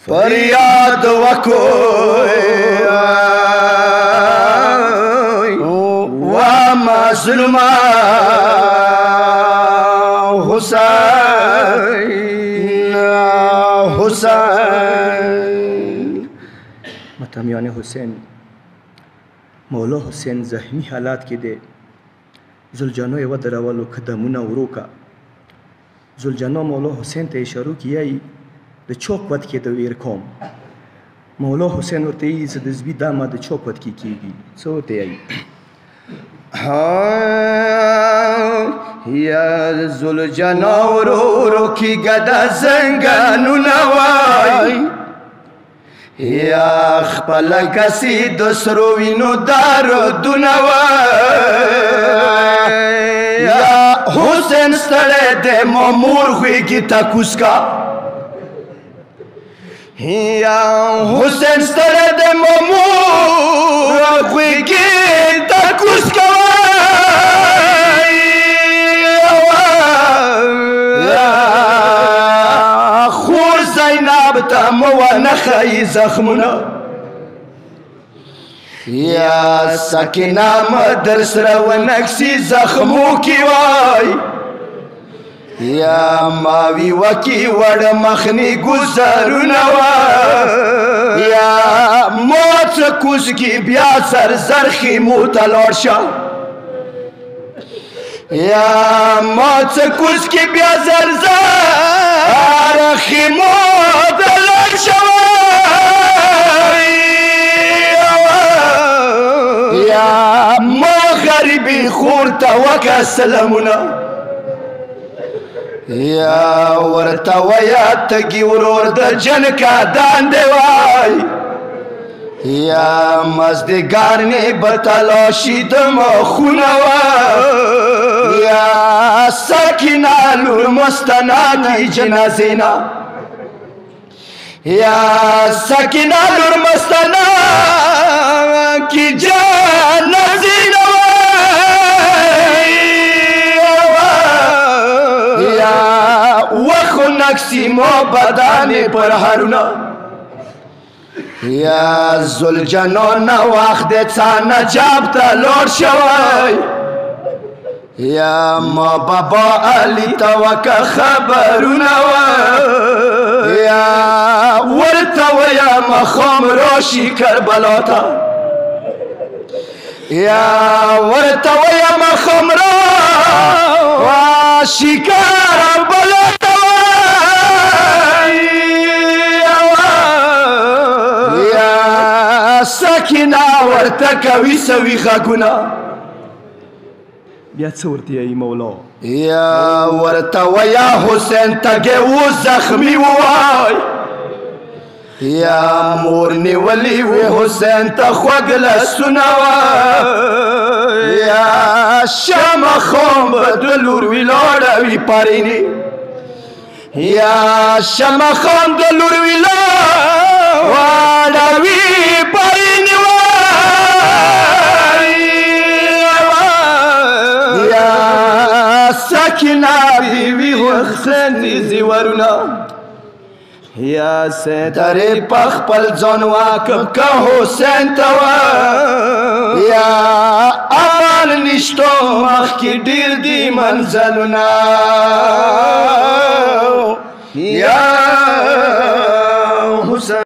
फरियाद वकोई वा मज़लूमा हुसैन हुसैन मतमियान हुसैन मौला हुसैन ज़हनी हालात के दे जुलजानो एवं दरावालो खदमुना उरोका जुलजानो मौला हुसैन ते इशारो किया د چوک ود کې د ویر کوم مولا حسین ورته یې زه د زوی دامه د چوک ود کې کېږي څه ورته یایي یا زلجنا ورورو کی گدا زنګانونه وای یا خپل کسي د سرو وینو دردونه وای یا حسین ستړی د مامور خوږي تا کوسکا یا حسین ستړی د مامور خوږي تا کوسکا خور زینب ته مو ونخی زخمونه یا سکینه مدر سره ونکسي زخمو کی وای یا ماوی وکی وړ مخنی گزارونه وای یا موت کوزگی بیا سر زرخی موتلار شا یا موت کوزگی بیا سر زرخی موتلار شا یا ما غریبی خورتا وکا سلامونا یا ورته ویا تګي ورور د جن کا داندې وای یا مزدګار نه بتلاشي د مخونه وای یا سکینه لور مستناکی جنازینا یا سکینه لور مستناکی جنازینا وخو نکسی مو بدان پر هرونا یا زلجنان وقت تا نجاب تا لور شوی یا ما بابا علی تا وک خبرونا یا ورتا ویا مخام راشی کربلا تا یا ورتا ویا مخام راشی کربلا سکینه ورته کوي سوي غږونه بیا څه ورته یایي مولا یا ورته ویا حسین تږی و زخمي ووای یا مور نیولي وې حسین ته خوږ لاسونه وای یا شمه خام به د لور وي لاړوي پارینې یا شمه خام د لور وي لاړوي پارینې وای یا سکینه بیوي حسین دي زیورونه یا سیدارې په خپل ځان واکم که حسین ته یا امان نشته مخکې ډېر دي منزلونه یا حسین